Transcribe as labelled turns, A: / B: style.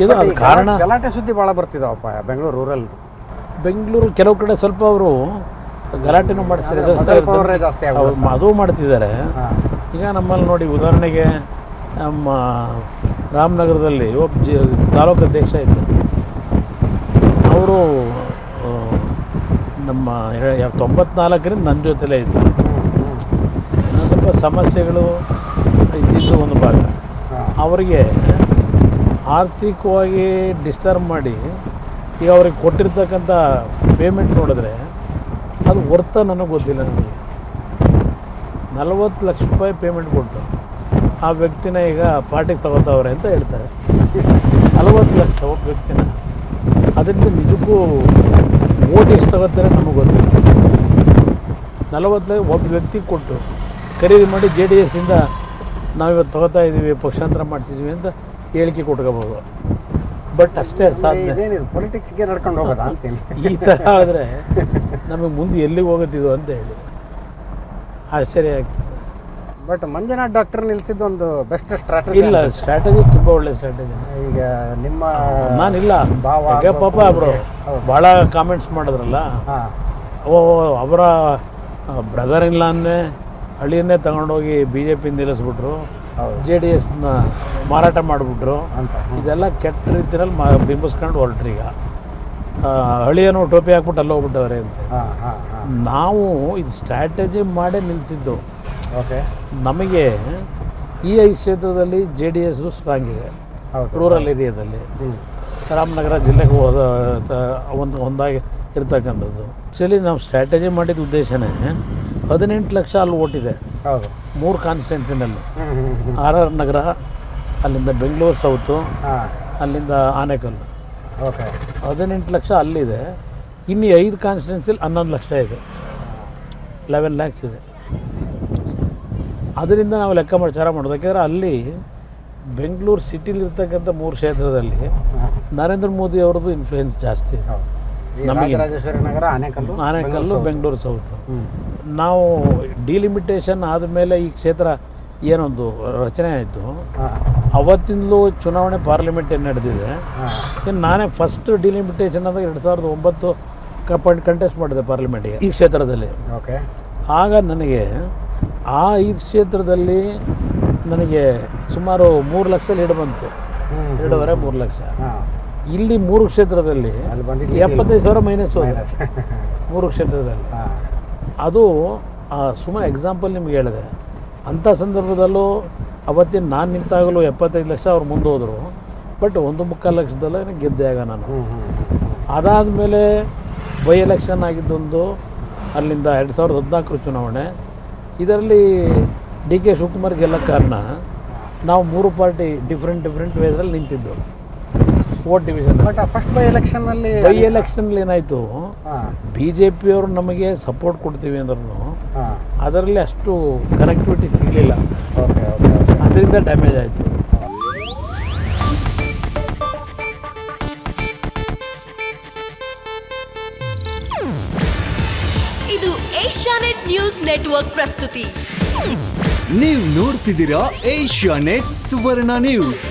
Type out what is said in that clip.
A: ಇದು ಅದು ಕಾರಣ.
B: ಗಲಾಟೆ ಸುದ್ದಿ ಭಾಳ ಬರ್ತಿದಾವಪ್ಪ ಬೆಂಗಳೂರು ರೂರಲ್.
A: ಬೆಂಗಳೂರು ಕೆಲವು ಕಡೆ ಸ್ವಲ್ಪ ಅವರು ಗಲಾಟೆನೂ ಮಾಡಿಸ್ತಾರೆ,
B: ಜಾಸ್ತಿ
A: ಅದು ಮಾಡ್ತಿದ್ದಾರೆ. ಈಗ ನಮ್ಮಲ್ಲಿ ನೋಡಿ, ಉದಾಹರಣೆಗೆ ನಮ್ಮ ರಾಮನಗರದಲ್ಲಿ ಒಬ್ಬ ತಾಲೂಕು ಅಧ್ಯಕ್ಷ ಇದ್ದರು. ಅವರು ನಮ್ಮ 94ರಿಂದ ನನ್ನ ಜೊತೆಲೇ ಇದ್ದರು. ಸ್ವಲ್ಪ ಸಮಸ್ಯೆಗಳು ಇದ್ದಿದ್ದು ಒಂದು ಭಾಗ. ಅವರಿಗೆ ಆರ್ಥಿಕವಾಗಿ ಡಿಸ್ಟರ್ಬ್ ಮಾಡಿ ಈಗ ಅವ್ರಿಗೆ ಕೊಟ್ಟಿರ್ತಕ್ಕಂಥ ಪೇಮೆಂಟ್ ನೋಡಿದ್ರೆ ಅದು ವರ್ತ ನನಗೆ ಗೊತ್ತಿಲ್ಲ. ನನಗೆ 40 ಲಕ್ಷ ರೂಪಾಯಿ ಪೇಮೆಂಟ್ ಕೊಟ್ಟು ಆ ವ್ಯಕ್ತಿನ ಈಗ ಪಾರ್ಟಿಗೆ ತಗೋತಾವ್ರೆ ಅಂತ ಹೇಳ್ತಾರೆ. 40 ಲಕ್ಷ ಒಬ್ಬ ವ್ಯಕ್ತಿನ. ಅದರಿಂದ ನಿಜಕ್ಕೂ ಓಟ್ ಎಷ್ಟು ತಗೋತಾರೆ ನಮಗೆ ಗೊತ್ತಿಲ್ಲ. 40 ಲಕ್ಷ ಒಬ್ಬ ವ್ಯಕ್ತಿಗೆ ಕೊಟ್ಟು ಖರೀದಿ ಮಾಡಿ JDS ಇಂದ ನಾವಿವತ್ತು ತಗೋತಾ ಇದ್ದೀವಿ, ಪಕ್ಷಾಂತರ ಮಾಡ್ತಿದ್ದೀವಿ ಅಂತ ಹೇಳಿಕೆ ಕೊಟ್ಕೋಬೋದು. ಬಟ್ ಅಷ್ಟೇ ಸಾಧ್ಯ.
B: ಪೊಲಿಟಿಕ್ಸ್ಗೆ ನಡ್ಕೊಂಡು ಹೋಗೋದಾ ಅಂತೀನಿ.
A: ಈ ಥರ ಆದರೆ ನಮಗೆ ಮುಂದೆ ಎಲ್ಲಿಗೆ ಹೋಗುತ್ತಿದ್ದು ಅಂತ ಹೇಳಿ ಆಶ್ಚರ್ಯ ಆಗ್ತದೆ.
B: ಬಟ್ ಮಂಜುನಾಥ್ ಡಾಕ್ಟರ್ ನಿಲ್ಲಿಸಿದ್ದು ಬೆಸ್ಟ್ ಸ್ಟ್ರಾಟಜಿ.
A: ಇಲ್ಲ, ಸ್ಟ್ರಾಟಜಿ ತುಂಬ ಒಳ್ಳೆ ಸ್ಟ್ರಾಟಜಿ.
B: ಈಗ ನಿಮ್ಮ
A: ನಾನಿಲ್ಲ ಪಾಪ ಅವರು ಭಾಳ ಕಾಮೆಂಟ್ಸ್ ಮಾಡಿದ್ರಲ್ಲ, ಅವರ ಬ್ರದರ್ ಇಲ್ಲಾನ್ನೇ ಹಳ್ಳಿಯನ್ನೇ ತಗೊಂಡೋಗಿ BJP ನಿಲ್ಲಿಸ್ಬಿಟ್ರು, JDSನ ಮಾರಾಟ ಮಾಡಿಬಿಟ್ರು ಅಂತ. ಇದೆಲ್ಲ ಕೆಟ್ಟ ರೀತಿಯಲ್ಲಿ ಬಿಂಬಿಸ್ಕೊಂಡು ಹೊರಟ್ರಿ. ಈಗ ಹಳ್ಳಿಯನ್ನು ಟೋಪಿ ಹಾಕ್ಬಿಟ್ಟು ಅಲ್ಲಿ ಹೋಗ್ಬಿಟ್ಟವ್ರೆ ಅಂತ. ನಾವು ಇದು ಸ್ಟ್ರಾಟಜಿ ಮಾಡೇ ನಿಲ್ಲಿಸಿದ್ದು.
B: ಓಕೆ,
A: ನಮಗೆ ಈ 5 ಕ್ಷೇತ್ರದಲ್ಲಿ JDS ಸ್ಟ್ರಾಂಗ್ ಇದೆ. ರೂರಲ್ ಏರಿಯಾದಲ್ಲಿ ರಾಮನಗರ ಜಿಲ್ಲೆಗೆ ಒಂದಾಗಿ ಇರ್ತಕ್ಕಂಥದ್ದು. ಆ್ಯಕ್ಚುಲಿ ನಾವು ಸ್ಟ್ರಾಟಜಿ ಮಾಡಿದ ಉದ್ದೇಶನೇ 18 ಲಕ್ಷ ಅಲ್ಲಿ ಓಟಿದೆ 3 ಕಾನ್ಸ್ಟಿಟ್ಯೂನ್ಸಿನಲ್ಲಿ. RR ನಗರ, ಅಲ್ಲಿಂದ ಬೆಂಗಳೂರು ಸೌತು, ಅಲ್ಲಿಂದ ಆನೇಕಲ್ಲು. 18 ಲಕ್ಷ ಅಲ್ಲಿದೆ. ಇನ್ನು 5 ಕಾನ್ಸ್ಟಿಟ್ಯೂನ್ಸಿಲಿ 11 ಲಕ್ಷ ಇದೆ, 11 ಲ್ಯಾಕ್ಸ್ ಇದೆ. ಅದರಿಂದ ನಾವು ಲೆಕ್ಕಾಚಾರ ಮಾಡೋದು. ಯಾಕೆಂದರೆ ಅಲ್ಲಿ ಬೆಂಗಳೂರು ಸಿಟಿಲಿರ್ತಕ್ಕಂಥ 3 ಕ್ಷೇತ್ರದಲ್ಲಿ ನರೇಂದ್ರ ಮೋದಿ ಅವ್ರದ್ದು ಇನ್ಫ್ಲೂಯೆನ್ಸ್ ಜಾಸ್ತಿ ಇದೆ. ನಮಗೆ
B: ನಗರ,
A: ಆನೇಕಲ್ಲು, ಬೆಂಗಳೂರು ಸೌತು. ನಾವು ಡಿಲಿಮಿಟೇಷನ್ ಆದಮೇಲೆ ಈ ಕ್ಷೇತ್ರ ಏನೊಂದು ರಚನೆ ಆಯಿತು, ಅವತ್ತಿಂದಲೂ ಚುನಾವಣೆ ಪಾರ್ಲಿಮೆಂಟ್ ಏನು ನಡೆದಿದೆ. ಇನ್ನು ನಾನೇ ಫಸ್ಟ್ ಡಿಲಿಮಿಟೇಷನ್ ಆದಾಗ 2009 ಕಂಟೆಸ್ಟ್ ಮಾಡಿದೆ ಪಾರ್ಲಿಮೆಂಟಿಗೆ ಈ ಕ್ಷೇತ್ರದಲ್ಲಿ. ಆಗ ನನಗೆ ಆ 5 ಕ್ಷೇತ್ರದಲ್ಲಿ ನನಗೆ ಸುಮಾರು 3 ಲಕ್ಷ ಲೀಡ್ ಬಂತು, 2.5-3 ಲಕ್ಷ. ಇಲ್ಲಿ 3 ಕ್ಷೇತ್ರದಲ್ಲಿ 75,000 ಮೈನಸ್ ಹೋಗಿದೆ 3 ಕ್ಷೇತ್ರದಲ್ಲಿ. ಅದು ಸುಮ್ಮನೆ ಎಕ್ಸಾಂಪಲ್ ನಿಮ್ಗೆ ಹೇಳಿದೆ. ಅಂಥ ಸಂದರ್ಭದಲ್ಲೂ ಅವತ್ತಿನ ನಾನು ನಿಂತಾಗಲೂ 75 ಲಕ್ಷ ಅವ್ರು ಮುಂದೆ ಹೋದರು. ಬಟ್ 1.25 ಲಕ್ಷದಲ್ಲೇ ಗೆದ್ದೆ ಆಗ ನಾನು. ಅದಾದಮೇಲೆ ಬೈ ಎಲೆಕ್ಷನ್ ಆಗಿದ್ದೊಂದು, ಅಲ್ಲಿಂದ 2014 ಚುನಾವಣೆ. ಇದರಲ್ಲಿ DK ಶಿವಕುಮಾರ್ ಗೆಲ್ಲ ಕಾರಣ ನಾವು 3 ಪಾರ್ಟಿ ಡಿಫ್ರೆಂಟ್ ವೇದಲ್ಲಿ ನಿಂತಿದ್ದು vote division.
B: But first by
A: ಎಲೆಕ್ಷನಲ್ಲಿ ಏನಾಯಿತು, BJPಯವರು ನಮಗೆ ಸಪೋರ್ಟ್ ಕೊಡ್ತೀವಿ ಅಂದ್ರೂ ಅದರಲ್ಲಿ ಅಷ್ಟು ಕನೆಕ್ಟಿವಿಟಿ ಸಿಗಲಿಲ್ಲ. ಅದರಿಂದ ಡ್ಯಾಮೇಜ್ ಆಯಿತು.
C: ಇದು ಏಷ್ಯಾನೆಟ್ ನ್ಯೂಸ್ ನೆಟ್ವರ್ಕ್ ಪ್ರಸ್ತುತಿ.
D: ನೀವು ನೋಡ್ತಿದ್ದೀರಾ ಏಷ್ಯಾನೆಟ್ ಸುವರ್ಣ ನ್ಯೂಸ್.